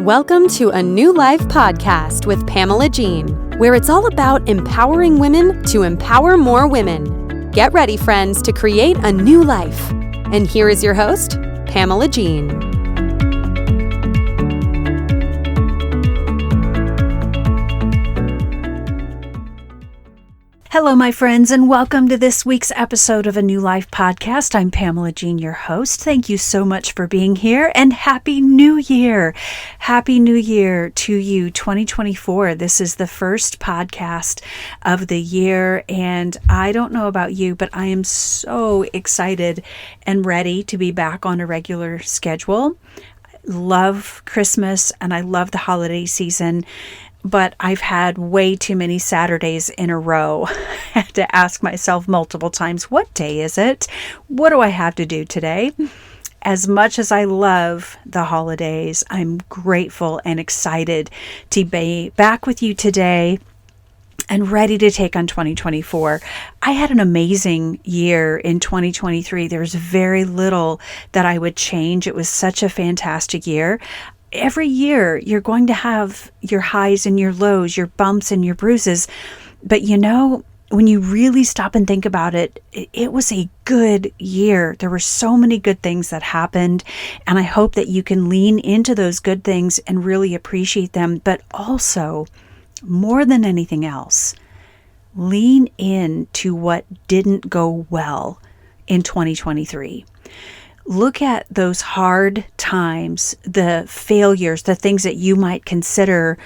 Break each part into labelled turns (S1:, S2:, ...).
S1: Welcome to a New Life podcast with Pamela Jean, where it's all about empowering women to empower more women. Get ready, friends, to create a new life. And here is your host, Pamela Jean.
S2: Hello, my friends, and welcome to this week's episode of A New Life podcast. I'm Pamela Jean, your host. Thank you so much for being here, and Happy New Year. Happy New Year to you, 2024. This is the first podcast of the year, and I don't know about you, but I am so excited and ready to be back on a regular schedule. Love Christmas, and I love the holiday season. But I've had way too many Saturdays in a row. I had to ask myself multiple times, what day is it? What do I have to do today? As much as I love the holidays, I'm grateful and excited to be back with you today and ready to take on 2024. I had an amazing year in 2023. There's very little that I would change. It was such a fantastic year. Every year, you're going to have your highs and your lows, your bumps and your bruises. But you know, when you really stop and think about it, it was a good year. There were so many good things that happened. And I hope that you can lean into those good things and really appreciate them. But also, more than anything else, lean into what didn't go well in 2023. Look at those hard times, the failures, the things that you might consider,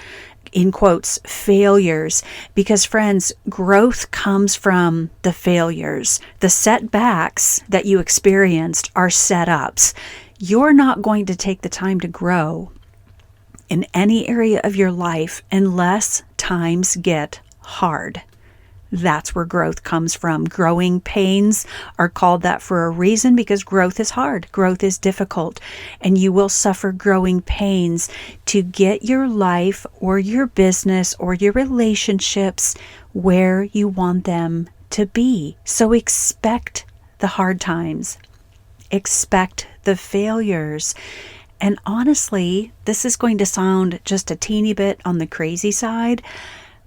S2: in quotes, failures. Because friends, growth comes from the failures. The setbacks that you experienced are setups. You're not going to take the time to grow in any area of your life unless times get hard. That's where growth comes from. Growing pains are called that for a reason, because growth is hard. Growth is difficult, and you will suffer growing pains to get your life or your business or your relationships where you want them to be. So expect the hard times. Expect the failures. And honestly, this is going to sound just a teeny bit on the crazy side,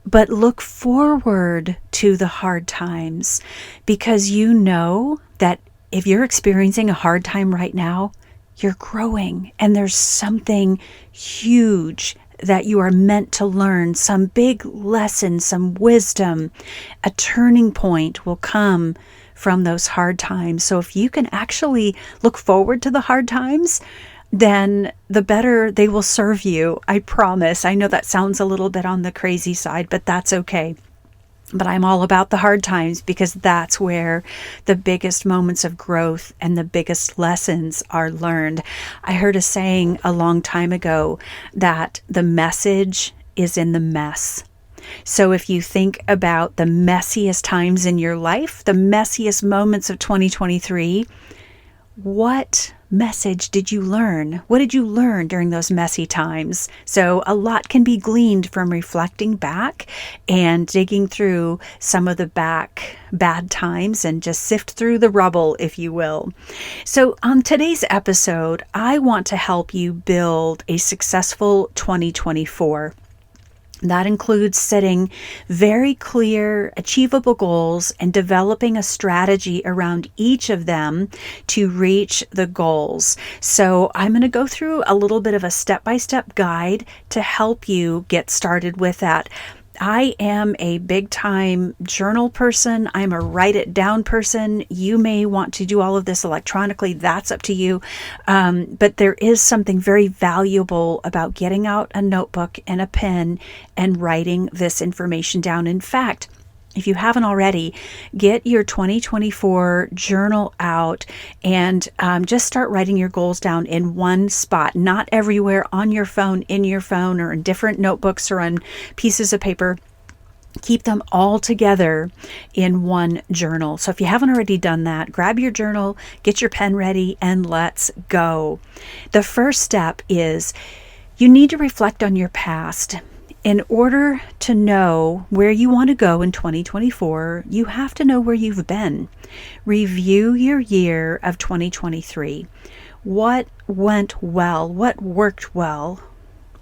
S2: but look forward to the hard times, because you know that if you're experiencing a hard time right now, you're growing and there's something huge that you are meant to learn, some big lesson, some wisdom. A turning point will come from those hard times. So if you can actually look forward to the hard times, then the better they will serve you. I promise. I know that sounds a little bit on the crazy side, but that's okay. But I'm all about the hard times, because that's where the biggest moments of growth and the biggest lessons are learned. I heard a saying a long time ago that the message is in the mess. So if you think about the messiest times in your life, the messiest moments of 2023, what message did you learn? What did you learn during those messy times? So a lot can be gleaned from reflecting back and digging through some of the bad times and just sift through the rubble, if you will. So on today's episode, I want to help you build a successful 2024. That includes setting very clear, achievable goals and developing a strategy around each of them to reach the goals. So I'm going to go through a little bit of a step-by-step guide to help you get started with that. I am a big-time journal person. I'm a write-it-down person. You may want to do all of this electronically. That's up to you. But there is something very valuable about getting out a notebook and a pen and writing this information down. In fact, if you haven't already, get your 2024 journal out and just start writing your goals down in one spot, not everywhere, on your phone, in your phone, or in different notebooks or on pieces of paper. Keep them all together in one journal. So if you haven't already done that, grab your journal, get your pen ready, and let's go. The first step is you need to reflect on your past. In order to know where you want to go in 2024, you have to know where you've been. Review your year of 2023. What went well? What worked well?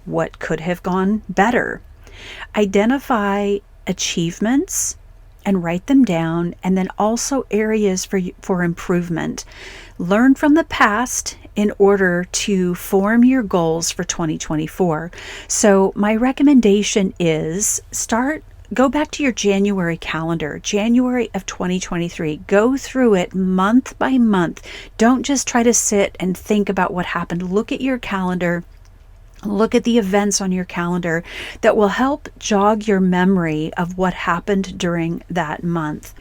S2: what could have gone better. Identify achievements and write them down, and then also areas for improvement. Learn from the past in order to form your goals for 2024. So my recommendation is go back to your January calendar, January of 2023. Go through it month by month. Don't just try to sit and think about what happened. Look at your calendar. Look at the events on your calendar that will help jog your memory of what happened during that month.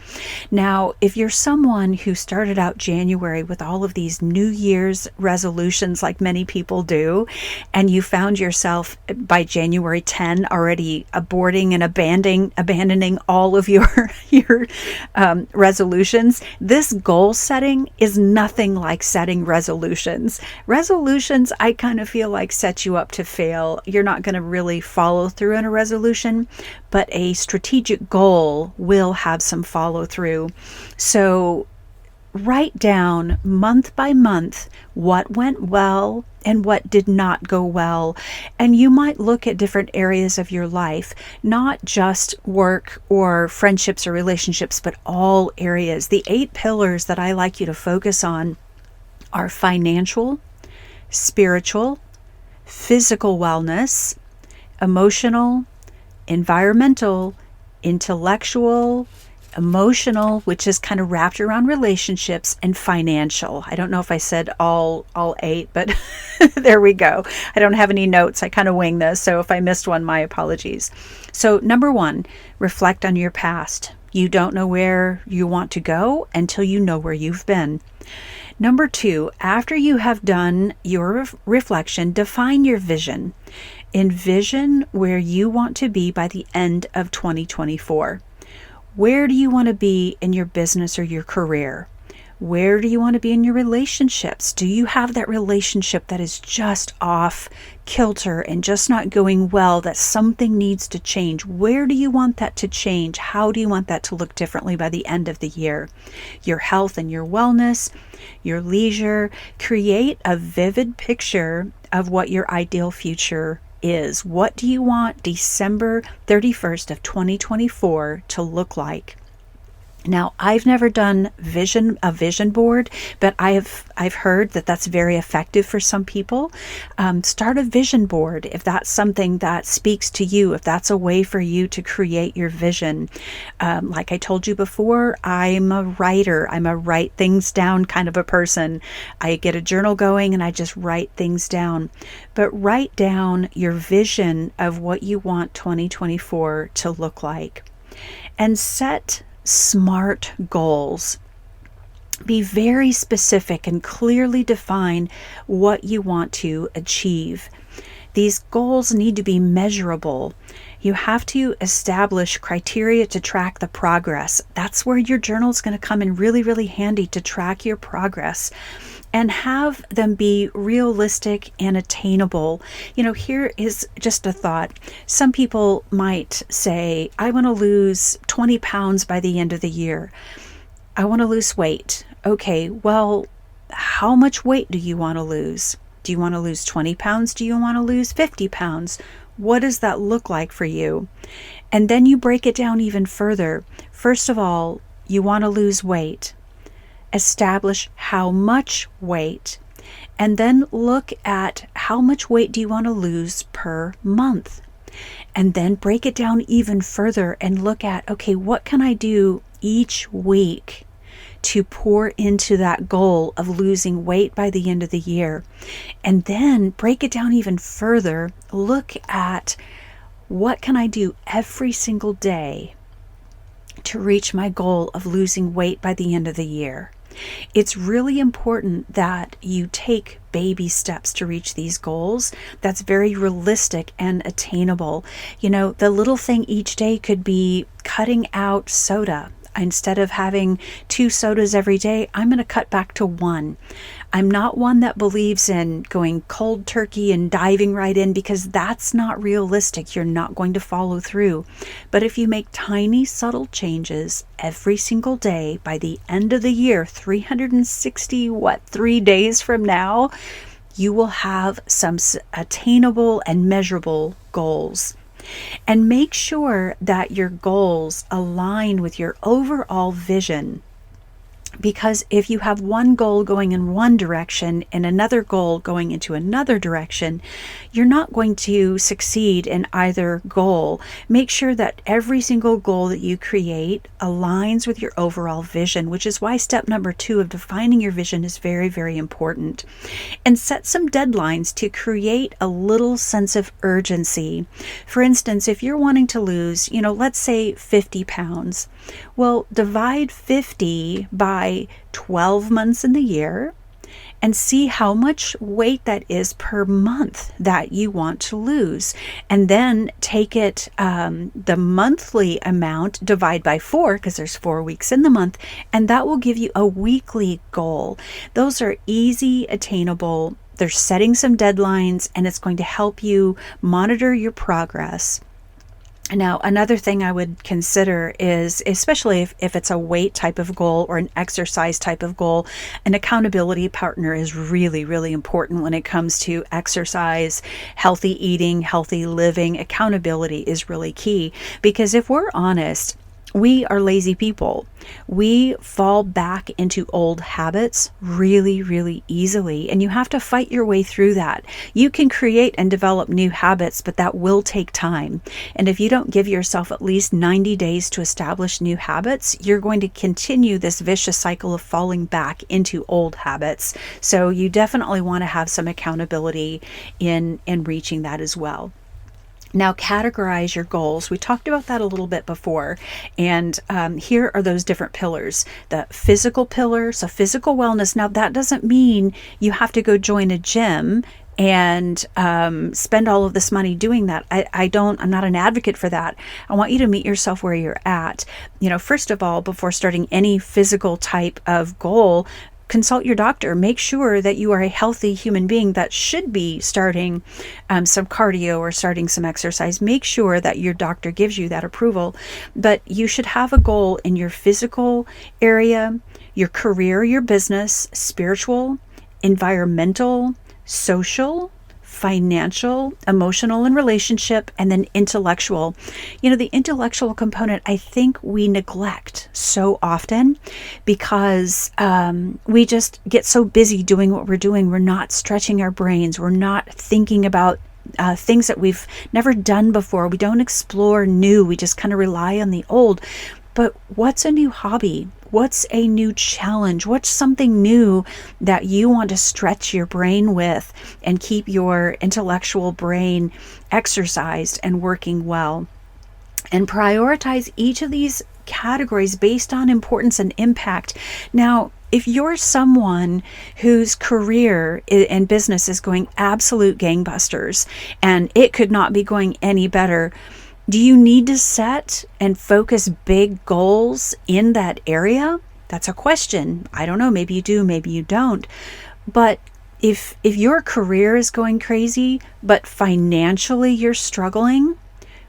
S2: Now, if you're someone who started out January with all of these New Year's resolutions like many people do, and you found yourself by January 10 already aborting and abandoning all of your resolutions, this goal setting is nothing like setting resolutions. Resolutions, I kind of feel like, set you up to fail. You're not going to really follow through on a resolution, but a strategic goal will have some follow through. So write down month by month what went well and what did not go well. And you might look at different areas of your life, not just work or friendships or relationships, but all areas. The 8 pillars that I like you to focus on are financial, spiritual, physical wellness, emotional, environmental, intellectual, emotional, which is kind of wrapped around relationships, and financial. I don't know if I said all 8, but there we go. I don't have any notes. I kind of wing this. So if I missed one, my apologies. So number 1, reflect on your past. You don't know where you want to go until you know where you've been. Number 2, after you have done your reflection, define your vision. Envision where you want to be by the end of 2024. Where do you want to be in your business or your career? Where do you want to be in your relationships? Do you have that relationship that is just off kilter and just not going well, that something needs to change? Where do you want that to change? How do you want that to look differently by the end of the year? Your health and your wellness, your leisure. Create a vivid picture of what your ideal future is. What do you want December 31st of 2024 to look like? Now, I've never done a vision board, but I've heard that that's very effective for some people. Start a vision board if that's something that speaks to you, if that's a way for you to create your vision. Like I told you before, I'm a writer. I'm a write things down kind of a person. I get a journal going and I just write things down. But write down your vision of what you want 2024 to look like. And set smart goals. Be very specific and clearly define what you want to achieve. These goals need to be measurable. You have to establish criteria to track the progress. That's where your journal is going to come in really, really handy to track your progress. And have them be realistic and attainable. Here is just a thought. Some people might say, I want to lose 20 pounds by the end of the year. I want to lose weight. Okay, well, how much weight do you want to lose? Do you want to lose 20 pounds? Do you want to lose 50 pounds? What does that look like for you? And then you break it down even further. First of all, you want to lose weight. Establish how much weight, and then look at how much weight do you want to lose per month, and then break it down even further and look at, okay, what can I do each week to pour into that goal of losing weight by the end of the year? And then break it down even further. Look at what can I do every single day to reach my goal of losing weight by the end of the year. It's really important that you take baby steps to reach these goals. That's very realistic and attainable. The little thing each day could be cutting out soda. Instead of having 2 sodas every day, I'm going to cut back to 1. I'm not one that believes in going cold turkey and diving right in, because that's not realistic. You're not going to follow through. But if you make tiny, subtle changes every single day, by the end of the year, 360, 3 days from now, you will have some attainable and measurable goals. And make sure that your goals align with your overall vision. Because if you have one goal going in one direction and another goal going into another direction, you're not going to succeed in either goal. Make sure that every single goal that you create aligns with your overall vision, which is why step number 2 of defining your vision is very, very important. And set some deadlines to create a little sense of urgency. For instance, if you're wanting to lose, let's say 50 pounds, well, divide 50 by 12 months in the year and see how much weight that is per month that you want to lose. And then take it, the monthly amount, divide by 4, because there's 4 weeks in the month, and that will give you a weekly goal. Those are easy, attainable. They're setting some deadlines, and it's going to help you monitor your progress. Now, another thing I would consider is, especially if it's a weight type of goal or an exercise type of goal, an accountability partner is really, really important when it comes to exercise, healthy eating, healthy living. Accountability is really key, because if we're honest, we are lazy people. We fall back into old habits really, really easily, and you have to fight your way through that. You can create and develop new habits, but that will take time. And if you don't give yourself at least 90 days to establish new habits, you're going to continue this vicious cycle of falling back into old habits. So you definitely want to have some accountability in reaching that as well. Now, categorize your goals. We talked about that a little bit before, and here are those different pillars. The physical pillar, so physical wellness. Now, that doesn't mean you have to go join a gym and spend all of this money doing that. I'm not an advocate for that. I want you to meet yourself where you're at. First of all, before starting any physical type of goal, consult your doctor. Make sure that you are a healthy human being that should be starting some cardio or starting some exercise. Make sure that your doctor gives you that approval. But you should have a goal in your physical area, your career, your business, spiritual, environmental, social, financial, emotional, and relationship, and then intellectual. The intellectual component, I think we neglect so often because we just get so busy doing what we're doing. We're not stretching our brains. We're not thinking about things that we've never done before. We don't explore new. We just kind of rely on the old. But what's a new hobby? What's a new challenge? What's something new that you want to stretch your brain with and keep your intellectual brain exercised and working well? And prioritize each of these categories based on importance and impact. Now, if you're someone whose career and business is going absolute gangbusters and it could not be going any better, do you need to set and focus big goals in that area? That's a question. I don't know. Maybe you do, maybe you don't. But if your career is going crazy, but financially you're struggling,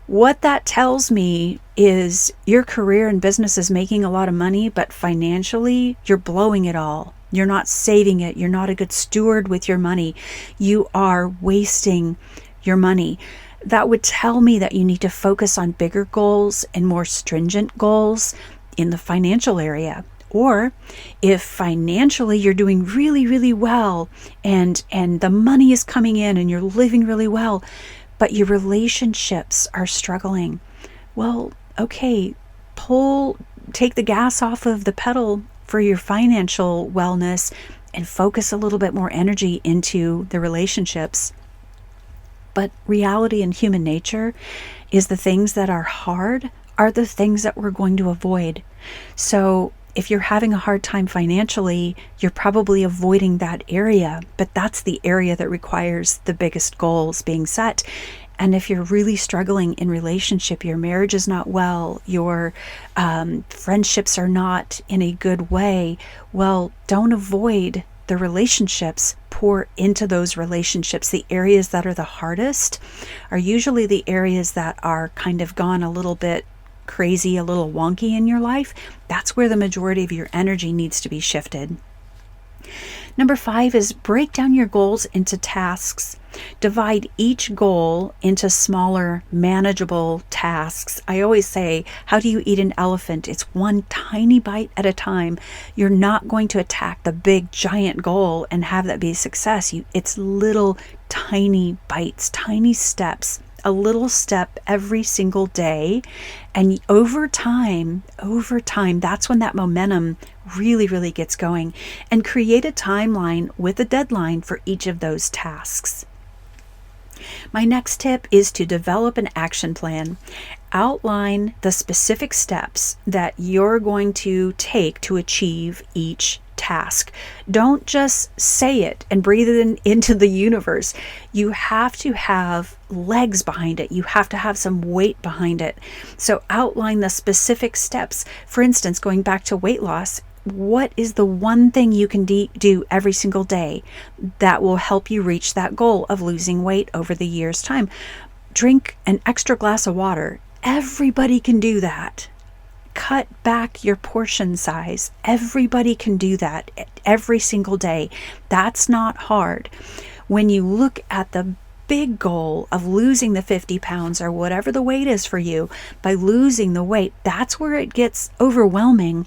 S2: what that tells me is your career and business is making a lot of money, but financially you're blowing it all. You're not saving it. You're not a good steward with your money. You are wasting your money. That would tell me that you need to focus on bigger goals and more stringent goals in the financial area. Or if financially you're doing really, really well and the money is coming in and you're living really well, but your relationships are struggling, well, okay, take the gas off of the pedal for your financial wellness and focus a little bit more energy into the relationships. But reality and human nature is the things that are hard are the things that we're going to avoid. So if you're having a hard time financially, you're probably avoiding that area, but that's the area that requires the biggest goals being set. And if you're really struggling in relationship, your marriage is not well, your friendships are not in a good way, well, don't avoid the relationships. Pour into those relationships. The areas that are the hardest are usually the areas that are kind of gone a little bit crazy, a little wonky in your life. That's where the majority of your energy needs to be shifted. Number 5 is break down your goals into tasks. Divide each goal into smaller, manageable tasks. I always say, how do you eat an elephant? It's one tiny bite at a time. You're not going to attack the big, giant goal and have that be a success. It's little, tiny bites, tiny steps, a little step every single day. And over time, that's when that momentum really, really gets going. And create a timeline with a deadline for each of those tasks. My next tip is to develop an action plan. Outline the specific steps that you're going to take to achieve each task. Don't just say it and breathe it into the universe. You have to have legs behind it. You have to have some weight behind it. So outline the specific steps. For instance, going back to weight loss, what is the one thing you can do every single day that will help you reach that goal of losing weight over the year's time? Drink an extra glass of water. Everybody can do that. Cut back your portion size. Everybody can do that every single day. That's not hard. When you look at the big goal of losing the 50 pounds or whatever the weight is for you, by losing the weight, that's where it gets overwhelming.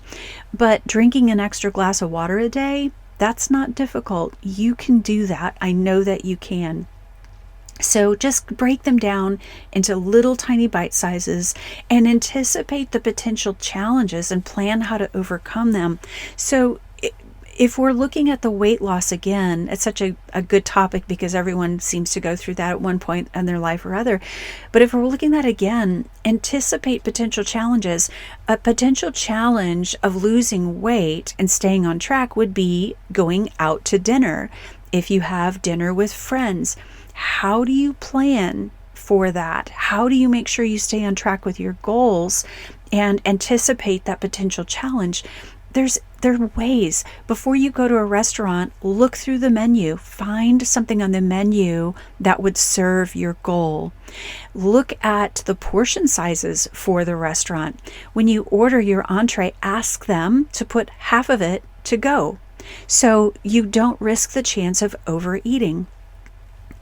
S2: But drinking an extra glass of water a day, that's not difficult. You can do that. I know that you can. So just break them down into little tiny bite sizes and anticipate the potential challenges and plan how to overcome them. So if we're looking at the weight loss again, it's such a good topic because everyone seems to go through that at one point in their life or other. But if we're looking at that again, anticipate potential challenges. A potential challenge of losing weight and staying on track would be going out to dinner. If you have dinner with friends, how do you plan for that? How do you make sure you stay on track with your goals and anticipate that potential challenge? There are ways. Before you go to a restaurant, look through the menu. Find something on the menu that would serve your goal. Look at the portion sizes for the restaurant. When you order your entree, ask them to put half of it to go, so you don't risk the chance of overeating.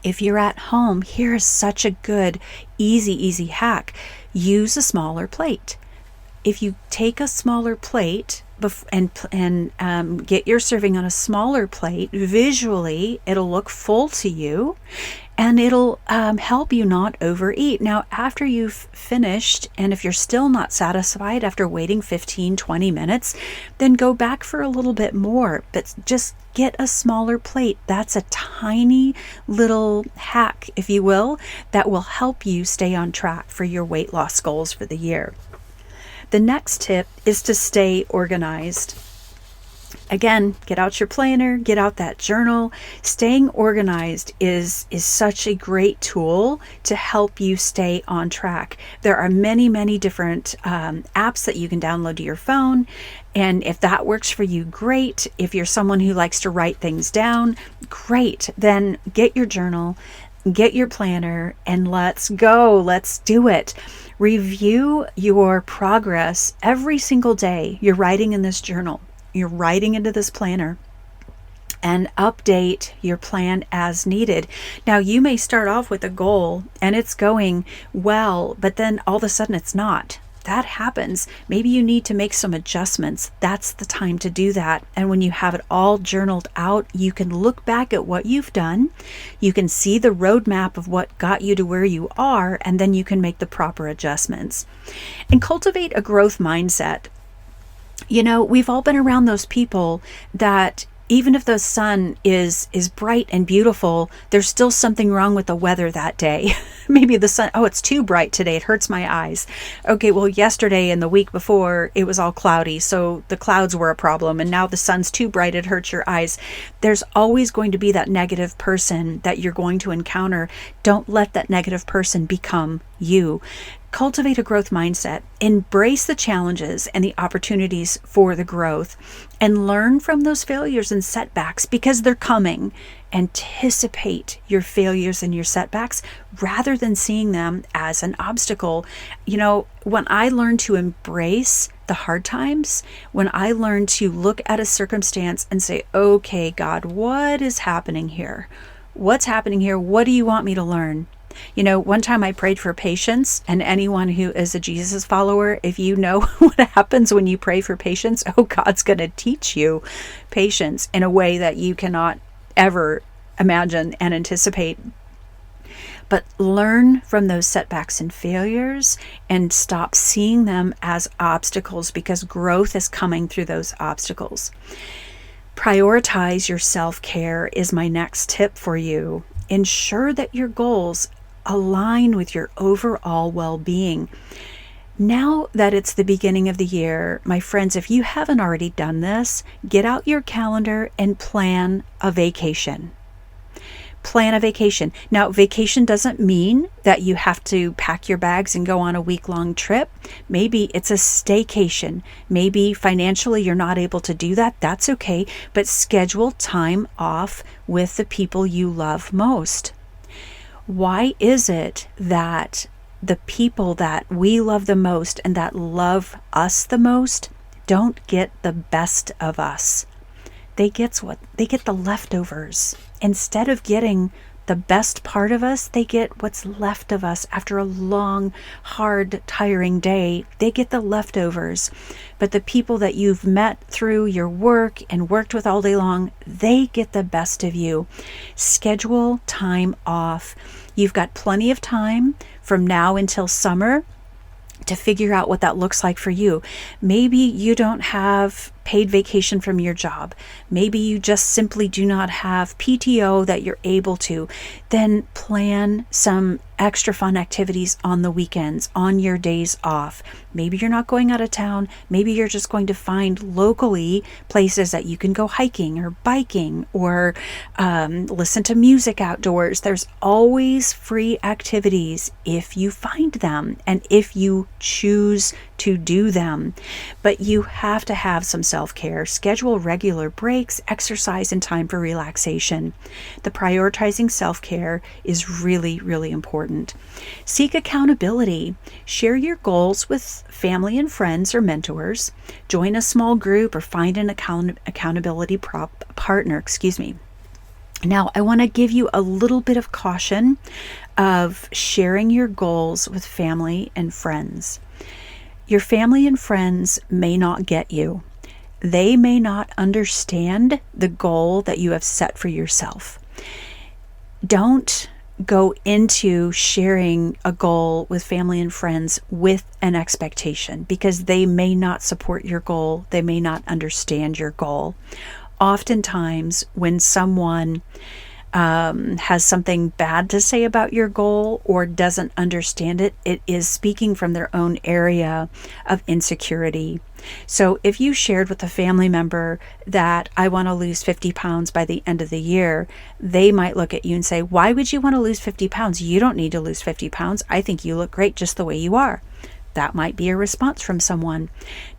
S2: If you're at home, here is such a good, easy hack. Use a smaller plate. If you take a smaller plate and get your serving on a smaller plate, visually, it'll look full to you and it'll help you not overeat. Now, after you've finished, and if you're still not satisfied after waiting 15, 20 minutes, then go back for a little bit more, but just get a smaller plate. That's a tiny little hack, if you will, that will help you stay on track for your weight loss goals for the year. The next tip is to stay organized. Again, get out your planner, get out that journal. Staying organized is such a great tool to help you stay on track. There are many different apps that you can download to your phone. And if that works for you, great. If you're someone who likes to write things down, great. Then get your journal, get your planner, and let's go. Let's do it. Review your progress every single day. You're writing in this journal. You're writing into this planner, and update your plan as needed. Now, you may start off with a goal and it's going well, but then all of a sudden it's not. That happens. Maybe you need to make some adjustments. That's the time to do that. And when you have it all journaled out, you can look back at what you've done. You can see the roadmap of what got you to where you are, and then you can make the proper adjustments. And cultivate a growth mindset. You know, we've all been around those people that even if the sun is bright and beautiful, there's still something wrong with the weather that day. Maybe the sun, it's too bright today, it hurts my eyes. Okay, well, yesterday and the week before, it was all cloudy, so the clouds were a problem, and now the sun's too bright, it hurts your eyes. There's always going to be that negative person that you're going to encounter. Don't let that negative person become you. Cultivate a growth mindset. Embrace the challenges and the opportunities for the growth, and learn from those failures and setbacks because they're coming. Anticipate your failures and your setbacks rather than seeing them as an obstacle. When I learned to embrace the hard times, when I learned to look at a circumstance and say, okay, God, what is happening here? What's happening here? What do you want me to learn? One time I prayed for patience, and anyone who is a Jesus follower, if you know what happens when you pray for patience, God's going to teach you patience in a way that you cannot ever imagine and anticipate. But learn from those setbacks and failures and stop seeing them as obstacles, because growth is coming through those obstacles. Prioritize your self-care is my next tip for you. Ensure that your goals align with your overall well-being. Now that it's the beginning of the year, my friends, if you haven't already done this, get out your calendar and plan a vacation. Plan a vacation. Now, vacation doesn't mean that you have to pack your bags and go on a week-long trip. Maybe it's a staycation. Maybe financially you're not able to do that. That's okay. But schedule time off with the people you love most. Why is it that the people that we love the most and that love us the most don't get the best of us? They get the leftovers. Instead of getting the best part of us, they get what's left of us after a long, hard, tiring day. They get the leftovers. But the people that you've met through your work and worked with all day long, they get the best of you. Schedule time off. You've got plenty of time from now until summer to figure out what that looks like for you. Maybe you don't have paid vacation from your job. Maybe you just simply do not have PTO that you're able to. Then plan some extra fun activities on the weekends, on your days off. Maybe you're not going out of town. Maybe you're just going to find locally places that you can go hiking or biking or listen to music outdoors. There's always free activities if you find them and if you choose to do them. But you have to have some self-care. Schedule regular breaks, exercise, and time for relaxation. The prioritizing self-care is really, really important. Seek accountability. Share your goals with family and friends or mentors. Join a small group or find an accountability partner. Now, I want to give you a little bit of caution of sharing your goals with family and friends. Your family and friends may not get you. They may not understand the goal that you have set for yourself. Don't go into sharing a goal with family and friends with an expectation, because they may not support your goal. They may not understand your goal. Oftentimes, when someone has something bad to say about your goal or doesn't understand it, it is speaking from their own area of insecurity. So if you shared with a family member that I want to lose 50 pounds by the end of the year, they might look at you and say, why would you want to lose 50 pounds? You don't need to lose 50 pounds. I think you look great just the way you are. That might be a response from someone.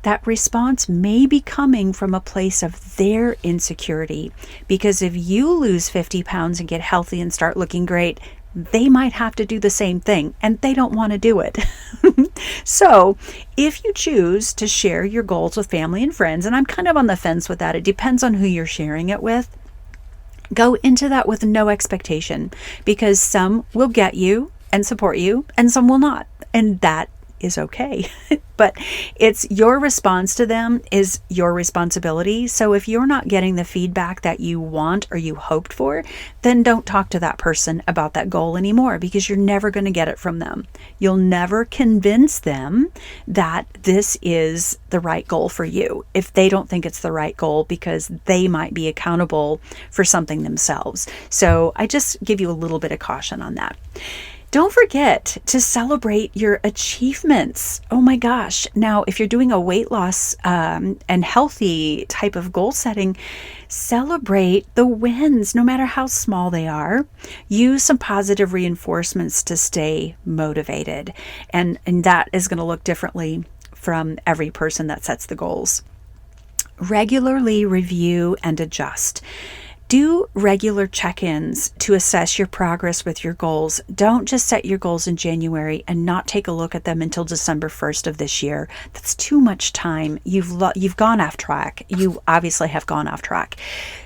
S2: That response may be coming from a place of their insecurity, because if you lose 50 pounds and get healthy and start looking great, they might have to do the same thing, and they don't want to do it. So if you choose to share your goals with family and friends, and I'm kind of on the fence with that, it depends on who you're sharing it with, go into that with no expectation, because some will get you and support you and some will not. And that is okay. But it's your response to them is your responsibility. So if you're not getting the feedback that you want or you hoped for, then don't talk to that person about that goal anymore, because you're never going to get it from them. You'll never convince them that this is the right goal for you if they don't think it's the right goal, because they might be accountable for something themselves. So I just give you a little bit of caution on that. Don't forget to celebrate your achievements. Oh my gosh. Now, if you're doing a weight loss and healthy type of goal setting, celebrate the wins, no matter how small they are. Use some positive reinforcements to stay motivated. And that is going to look differently from every person that sets the goals. Regularly review and adjust. Do regular check-ins to assess your progress with your goals. Don't just set your goals in January and not take a look at them until December 1st of this year. That's too much time. You've gone off track. You obviously have gone off track.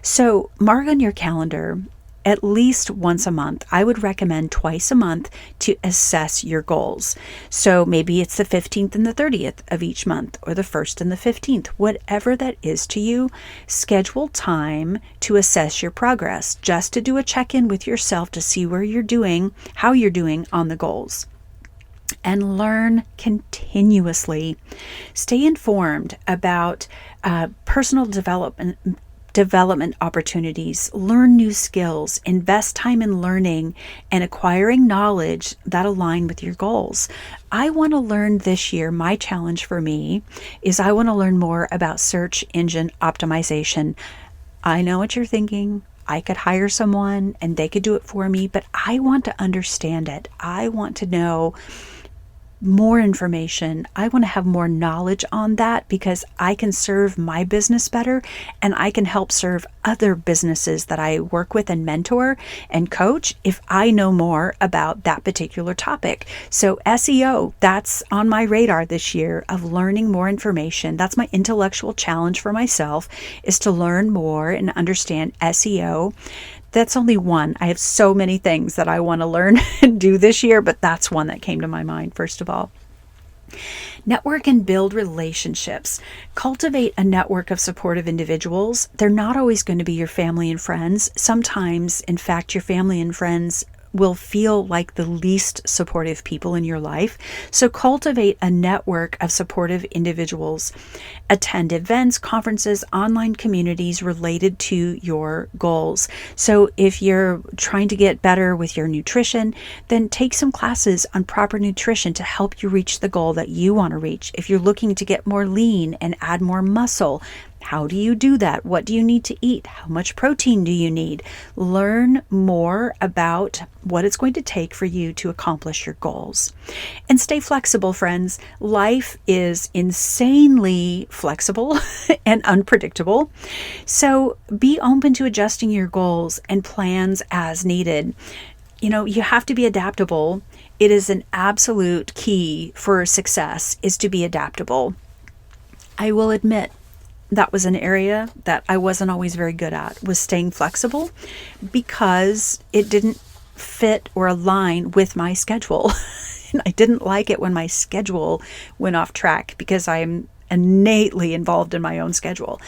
S2: So mark on your calendar at least once a month. I would recommend twice a month to assess your goals. So maybe it's the 15th and the 30th of each month, or the 1st and the 15th, whatever that is to you. Schedule time to assess your progress, just to do a check-in with yourself to see where you're doing, how you're doing on the goals. And learn continuously. Stay informed about personal development opportunities, learn new skills, invest time in learning and acquiring knowledge that align with your goals. I want to learn this year, my challenge for me is I want to learn more about search engine optimization. I know what you're thinking. I could hire someone and they could do it for me, but I want to understand it. I want to know more information. I want to have more knowledge on that because I can serve my business better and I can help serve other businesses that I work with and mentor and coach if I know more about that particular topic. So SEO, that's on my radar this year of learning more information. That's my intellectual challenge for myself, is to learn more and understand SEO. That's only one. I have so many things that I want to learn and do this year, but that's one that came to my mind first of all. Network and build relationships. Cultivate a network of supportive individuals. They're not always going to be your family and friends. Sometimes, in fact, your family and friends will feel like the least supportive people in your life. So cultivate a network of supportive individuals. Attend events, conferences, online communities related to your goals. So if you're trying to get better with your nutrition, then take some classes on proper nutrition to help you reach the goal that you want to reach. If you're looking to get more lean and add more muscle, how do you do that? What do you need to eat? How much protein do you need? Learn more about what it's going to take for you to accomplish your goals. And stay flexible, friends. Life is insanely flexible and unpredictable. So be open to adjusting your goals and plans as needed. You know, you have to be adaptable. It is an absolute key for success, is to be adaptable. I will admit, that was an area that I wasn't always very good at, was staying flexible because it didn't fit or align with my schedule. And I didn't like it when my schedule went off track because I'm innately involved in my own schedule.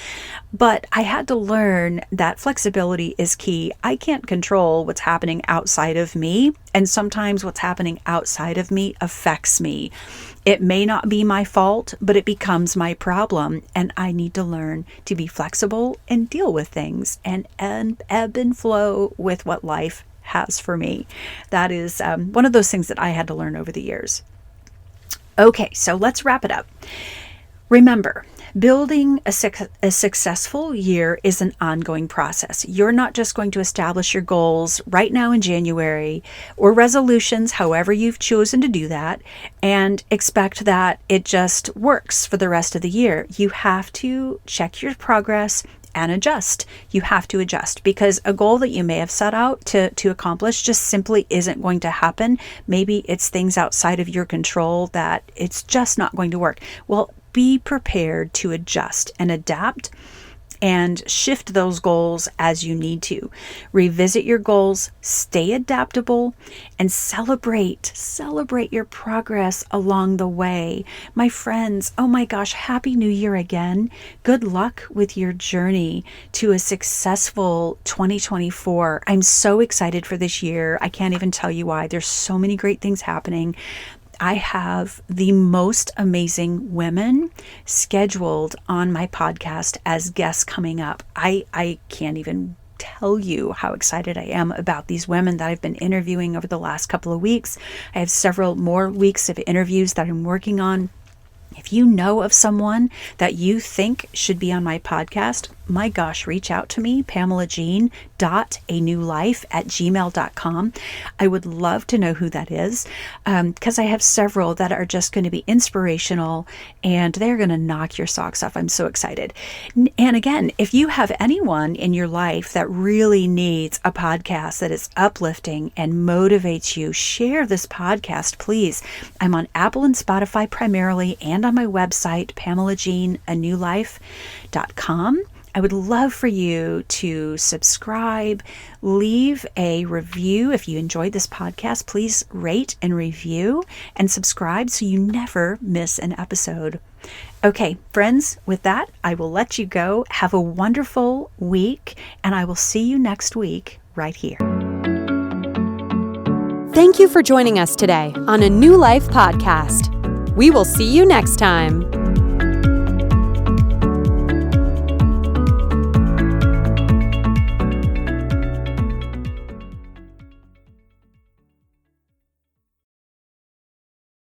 S2: But I had to learn that flexibility is key. I can't control what's happening outside of me, and sometimes what's happening outside of me affects me. It may not be my fault, but it becomes my problem, and I need to learn to be flexible and deal with things and ebb and flow with what life has for me. That is one of those things that I had to learn over the years. Okay, so let's wrap it up. Remember, building a successful year is an ongoing process. You're not just going to establish your goals right now in January, or resolutions, however you've chosen to do that, and expect that it just works for the rest of the year. You have to check your progress and adjust. You have to adjust because a goal that you may have set out to accomplish just simply isn't going to happen. Maybe it's things outside of your control that it's just not going to work. Well, be prepared to adjust and adapt and shift those goals as you need to. Revisit your goals, stay adaptable, and celebrate your progress along the way. My friends, oh my gosh, Happy New Year again. Good luck with your journey to a successful 2024. I'm so excited for this year. I can't even tell you why. There's so many great things happening. I have the most amazing women scheduled on my podcast as guests coming up. I can't even tell you how excited I am about these women that I've been interviewing over the last couple of weeks. I have several more weeks of interviews that I'm working on. If you know of someone that you think should be on my podcast, my gosh, reach out to me, Pamela Jean, pamela.anewlife@gmail.com. I would love to know who that is, because I have several that are just going to be inspirational and they're going to knock your socks off. I'm so excited. And again, if you have anyone in your life that really needs a podcast that is uplifting and motivates you, share this podcast, please. I'm on Apple and Spotify primarily, and on my website, PamelaJeanAnewLife.com. I would love for you to subscribe, leave a review. If you enjoyed this podcast, please rate and review and subscribe so you never miss an episode. Okay, friends, with that, I will let you go. Have a wonderful week, and I will see you next week right here.
S1: Thank you for joining us today on A New Life podcast. We will see you next time.